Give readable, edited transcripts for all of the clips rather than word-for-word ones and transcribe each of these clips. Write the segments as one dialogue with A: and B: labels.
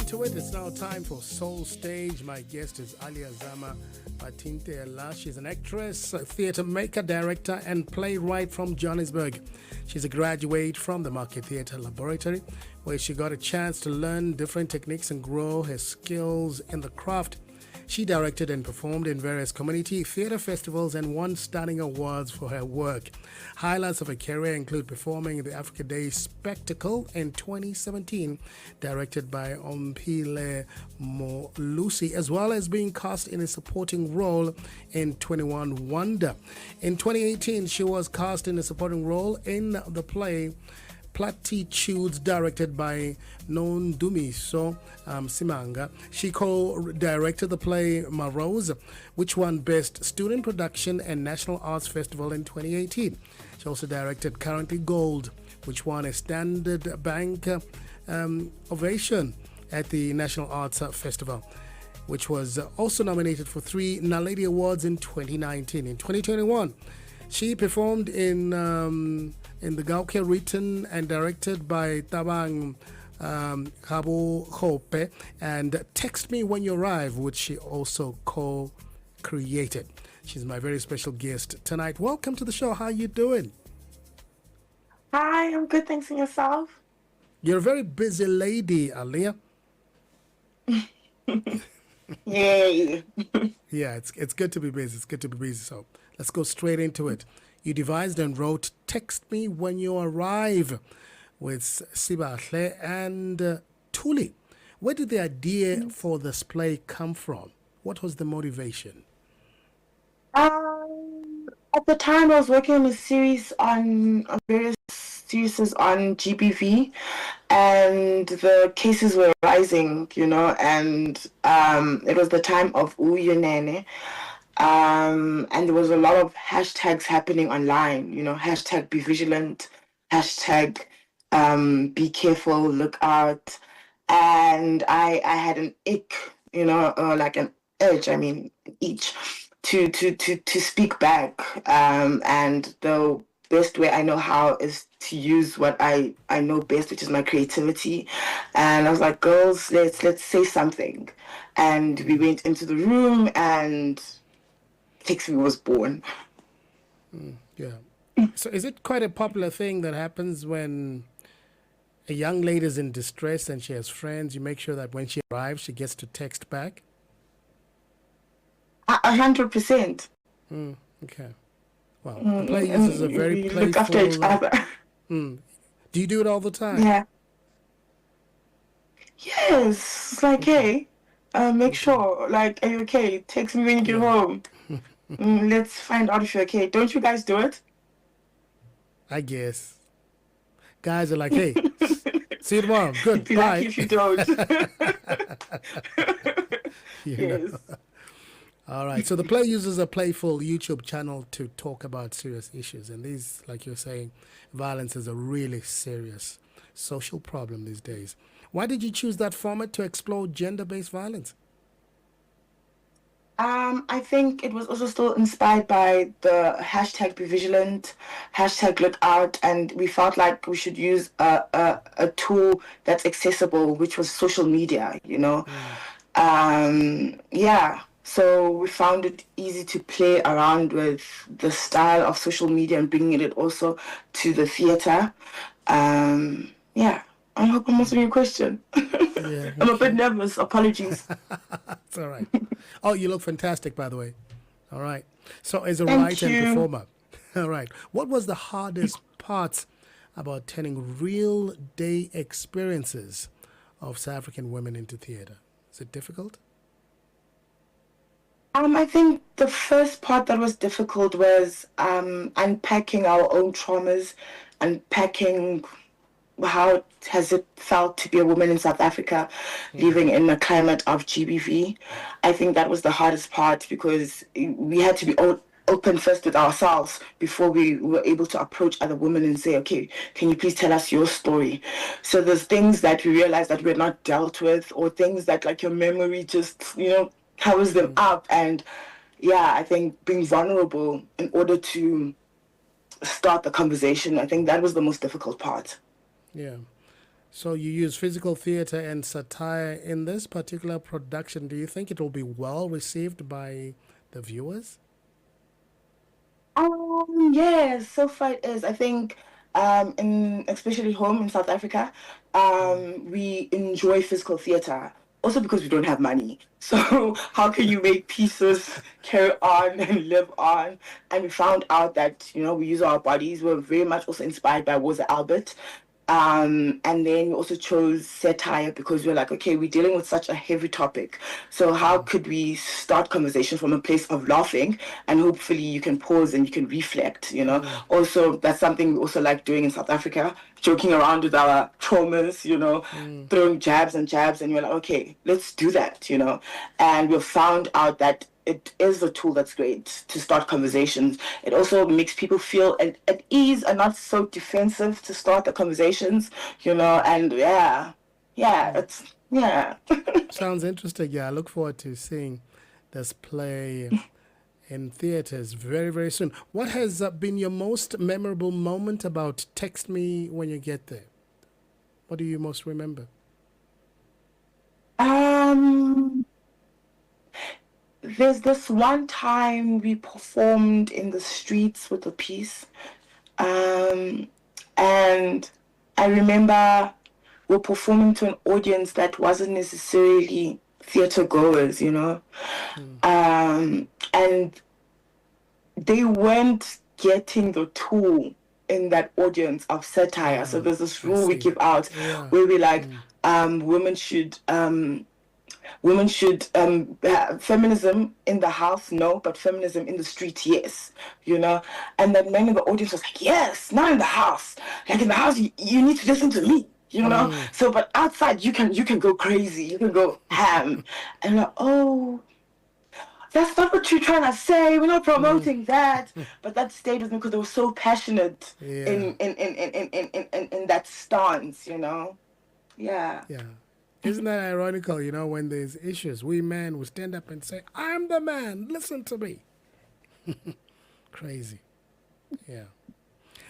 A: to it. It's now time for Soul Stage. My guest is Aalliyah Zama Matintela. She's an actress, a theatre maker, director, and playwright from Johannesburg. She's a graduate from the Market Theatre Laboratory, where she got a chance to learn different techniques and grow her skills in the craft. She directed and performed in various community theatre festivals and won stunning awards for her work. Highlights of her career include performing the Africa Day Spectacle in 2017, directed by Ompile Molusi, as well as being cast in a supporting role in 21 Wonder. In 2018, she was cast in a supporting role in the play Platitudes, directed by Nondumiso Simanga. She co-directed the play Marose, which won Best Student Production and National Arts Festival in 2018. She also directed Currently Gold, which won a Standard Bank ovation at the National Arts Festival, which was also nominated for 3 Naledi Awards in 2019. In 2021, she performed in the Gauke, written and directed by Tabang Kabo Hope, and Text Me When You Arrive, which she also co-created. She's my very special guest tonight. Welcome to the show. How are you doing?
B: Hi, I'm good, thanks, and yourself?
A: You're a very busy lady, Aalliyah.
B: Yay.
A: Yeah, it's good to be busy. It's good to be busy. So let's go straight into it. You devised and wrote Text Me When You Arrive with Sibahle and Tuli. Where did the idea for this play come from? What was the motivation?
B: At the time, I was working on a series on various series on GBV, and the cases were rising, and it was the time of Uyunene. And there was a lot of hashtags happening online, hashtag be vigilant, hashtag be careful, look out. And I had an ick, like an urge, each to speak back. And the best way I know how is to use what I know best, which is my creativity. And I was like, girls, let's say something. And we went into the room, and Text Me was born.
A: Yeah. So is it quite a popular thing that happens when a young lady is in distress and she has friends? You make sure that when she arrives, she gets to text back?
B: 100%.
A: Okay. Well, the play uses a very playful...
B: look after each other.
A: Do you do it all the time?
B: Yeah. Yes. It's like, hey, make sure, like, are you okay? Text me when you get home. Let's find out if you're okay. Don't you guys do it?
A: I guess. Guys are like, hey, see you tomorrow. Good,
B: Be
A: bye.
B: lucky if you don't.
A: Yes. All right. So the play uses a playful YouTube channel to talk about serious issues. And these, like you're saying, violence is a really serious social problem these days. Why did you choose that format to explore gender-based violence?
B: I think it was also still inspired by the hashtag be vigilant, hashtag look out, and we felt like we should use a tool that's accessible, which was social media, Yeah, so we found it easy to play around with the style of social media and bringing it also to the theatre. Yeah. I hope I'm answering your question.
A: Yeah,
B: I'm a bit nervous. Apologies.
A: It's all right. Oh, you look fantastic, by the way. All right. So as a
B: Thank
A: writer and
B: you.
A: performer, all right, what was the hardest part about turning real day experiences of South African women into theatre? Is it difficult?
B: I think the first part that was difficult was unpacking our own traumas, unpacking how has it felt to be a woman in South Africa living in a climate of GBV. I think that was the hardest part, because we had to be open first with ourselves before we were able to approach other women and say, okay, can you please tell us your story? So there's things that we realized that we're not dealt with, or things that like your memory just, covers them up. And yeah, I think being vulnerable in order to start the conversation, I think that was the most difficult part.
A: Yeah. So you use physical theater and satire in this particular production. Do you think it will be well received by the viewers?
B: Yes, so far it is. I think in especially home in South Africa, we enjoy physical theater. Also because we don't have money. So how can you make pieces carry on and live on? And we found out that, we use our bodies. We're very much also inspired by Rosa Albert. And then we also chose satire because we're like, okay, we're dealing with such a heavy topic. So how could we start conversation from a place of laughing, and hopefully you can pause and you can reflect. Also, that's something we also like doing in South Africa, joking around with our traumas, throwing jabs and jabs, and you're like, okay, let's do that. And we've found out that it is a tool that's great to start conversations. It also makes people feel at ease and not so defensive to start the conversations, and yeah.
A: Sounds interesting. Yeah, I look forward to seeing this play in theaters very, very soon. What has been your most memorable moment about Text Me When You Get There? What do you most remember?
B: Um, there's this one time we performed in the streets with a piece, um, and I remember we're performing to an audience that wasn't necessarily theater goers. And they weren't getting the tool in that audience of satire. So there's this rule we give out where we like, women should have feminism in the house, no, but feminism in the street, yes. And then many of the audience was like, yes, not in the house. Like in the house, you need to listen to me. So, but outside, you can go crazy, you can go ham, and like, oh, that's not what you're trying to say. We're not promoting that. But that stayed with me because they were so passionate in that stance. Yeah.
A: Yeah. Isn't that ironical, when there's issues, we men will stand up and say, I'm the man, listen to me. Crazy. Yeah.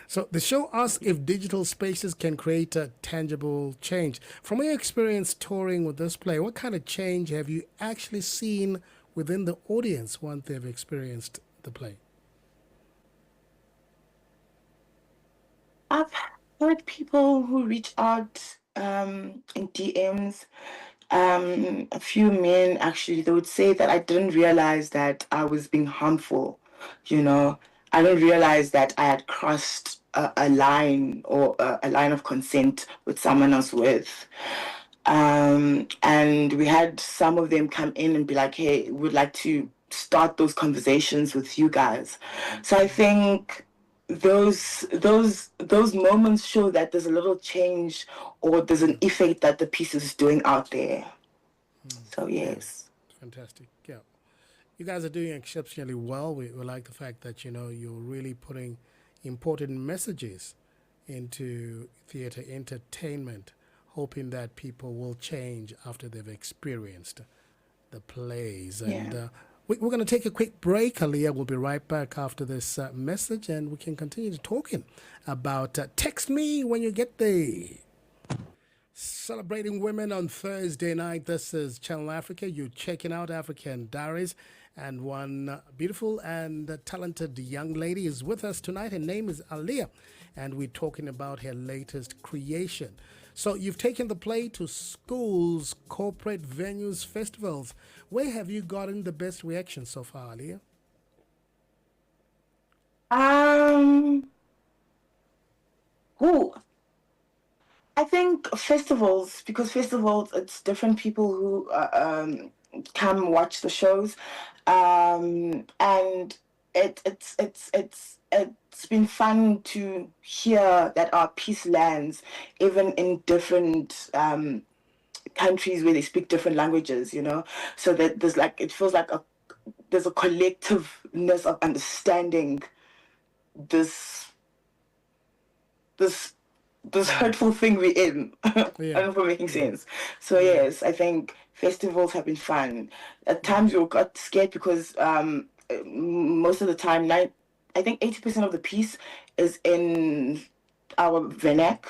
A: So the show asks if digital spaces can create a tangible change. From your experience touring with this play, what kind of change have you actually seen within the audience once they've experienced the play?
B: I've heard people who reach out in DMs. A few men actually, they would say that I didn't realize that I was being harmful. I didn't realize that I had crossed a line or a line of consent with someone else with. And we had some of them come in and be like, hey, we'd like to start those conversations with you guys. So I think those moments show that there's a little change or there's an effect that the piece is doing out there. So yes.
A: Fantastic. Yeah. You guys are doing exceptionally well. We like the fact that, you're really putting important messages into theater entertainment, hoping that people will change after they've experienced the plays. And we're going to take a quick break. Aalliyah will be right back after this message, and we can continue talking about Text Me When You Get There. Celebrating women on Thursday night. This is Channel Africa. You're checking out African Diaries. And one beautiful and talented young lady is with us tonight. Her name is Aalliyah, and we're talking about her latest creation. So you've taken the play to schools, corporate venues, festivals. Where have you gotten the best reaction so far, Aalliyah?
B: Who? I think festivals, because festivals, it's different people who come watch the shows, and it's been fun to hear that our piece lands even in different countries where they speak different languages. So that it feels like there's a collectiveness of understanding this this this hurtful thing we're in. I don't know if we're making sense. So yes, I think festivals have been fun. At times we got scared because most of the time, I think 80% of the piece is in our vernac.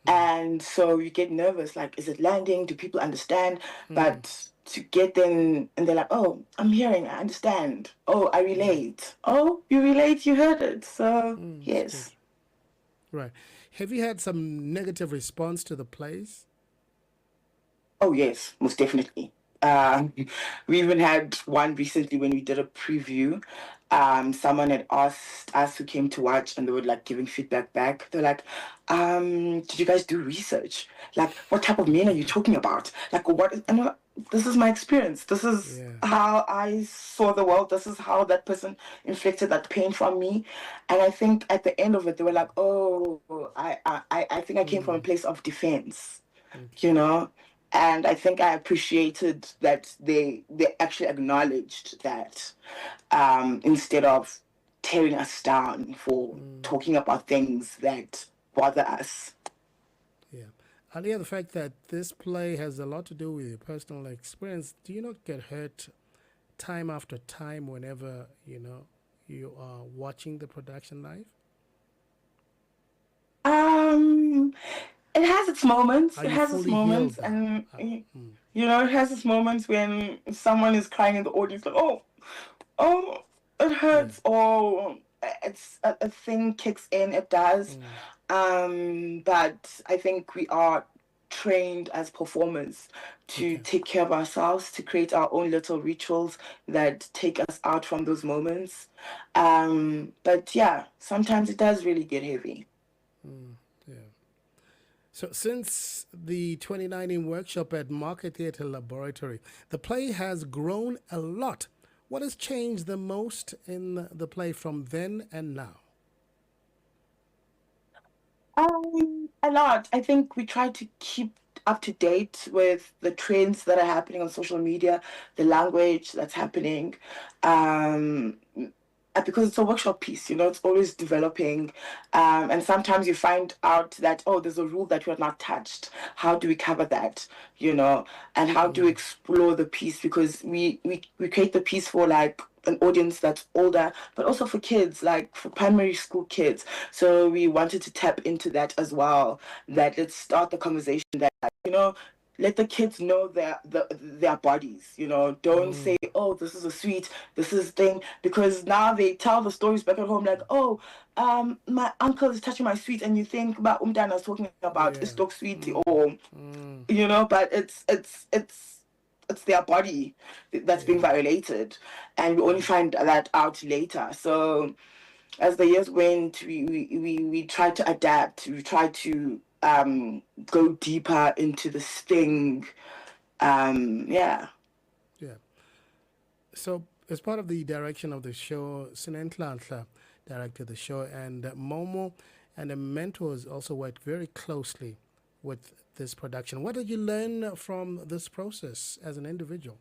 B: And so you get nervous, like, is it landing? Do people understand?
A: Mm.
B: But to get them, and they're like, oh, I'm hearing, I understand. Oh, I relate. Oh, you relate, you heard it. So,
A: It's good.
B: yes.
A: Right. Have you had some negative response to the plays?
B: Oh, yes, most definitely. Um, we even had one recently when we did a preview. Someone had asked us who came to watch, and they were like giving feedback back. They're like, did you guys do research? Like, what type of men are you talking about? Like, what? And I'm like, this is my experience. This is
A: Yeah.
B: how I saw the world. This is how that person inflicted that pain from me. And I think at the end of it, they were like, oh, I think I came from a place of defense, you
A: Okay.
B: know. And I think I appreciated that they actually acknowledged that, instead of tearing us down for talking about things that bother us.
A: Yeah. Alia, the fact that this play has a lot to do with your personal experience, do you not get hurt time after time whenever, you are watching the production live?
B: Um, it has its moments.
A: Are
B: It
A: you
B: has its
A: fully
B: moments,
A: healed now?
B: and
A: Uh, mm,
B: it has its moments when someone is crying in the audience, like, oh, it
A: yeah.
B: hurts, or it's a thing kicks in. It does.
A: Mm,
B: But I think we are trained as performers to
A: okay.
B: take care of ourselves, to create our own little rituals that take us out from those moments. But yeah, sometimes it does really get heavy.
A: Yeah. So, since the 2019 workshop at Market Theatre Laboratory, the play has grown a lot. What has changed the most in the play from then and now?
B: A lot. I think we try to keep up to date with the trends that are happening on social media, the language that's happening. Um, because it's a workshop piece, it's always developing. And sometimes you find out that, oh, there's a rule that we have not touched. How do we cover that? And how do we explore the piece? Because we create the piece for like an audience that's older, but also for kids, like for primary school kids. So we wanted to tap into that as well. That let's start the conversation that, let the kids know their bodies. Don't say, oh, this is a sweet, this is thing, because now they tell the stories back at home like, oh, my uncle is touching my sweet, and you think about Umdana is talking about
A: Yeah.
B: is dog sweet,
A: Mm,
B: or
A: mm,
B: but it's their body that's being
A: yeah.
B: violated, and we only find that out later. So as the years went, we tried to adapt. We tried to go deeper into this thing. Yeah.
A: Yeah. So, as part of the direction of the show, Sinenhlanhla directed the show, and Momo and the mentors also worked very closely with this production. What did you learn from this process as an individual?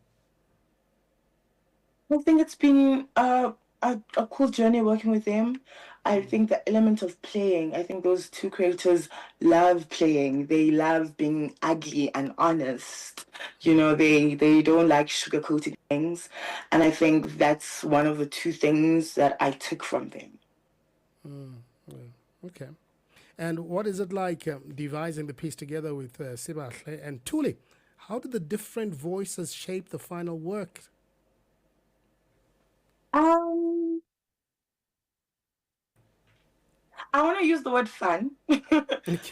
B: I think it's been a cool journey working with them. I think the element of playing, I think those two creators love playing. They love being ugly and honest. They don't like sugarcoating things. And I think that's one of the two things that I took from them.
A: Okay. And what is it like devising the piece together with Sibahle and Tuli? How did the different voices shape the final work?
B: Um, I want to use the word fun,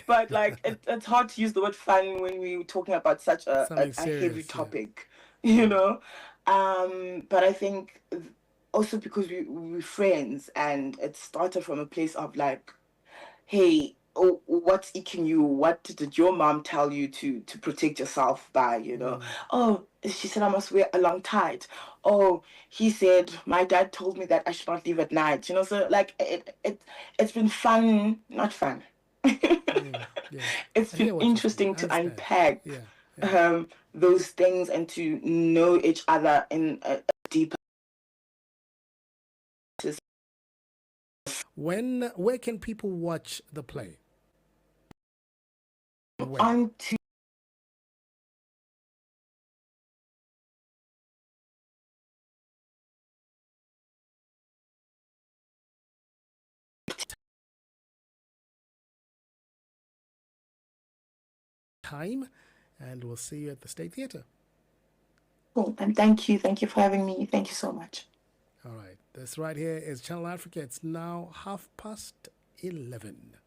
B: but like it's hard to use the word fun when we're talking about such
A: Something
B: a heavy
A: serious, yeah.
B: topic, you know. But I think also because we're friends, and it started from a place of like, hey, oh, what's eating you? What did your mom tell you to protect yourself by? Oh, she said I must wear a long tight. Oh, he said my dad told me that I should not leave at night. So like it's been fun, not fun.
A: Yeah.
B: It's
A: I
B: been
A: hear what you're saying.
B: interesting
A: I
B: to
A: understand.
B: unpack
A: Yeah. Yeah.
B: those things and to know each other in a deeper.
A: Where can people watch the play? When?
B: On
A: time, and we'll see you at the State Theatre.
B: Cool. And thank you. Thank you for having me. Thank you so much.
A: All right. This right here is Channel Africa. It's now 11:30.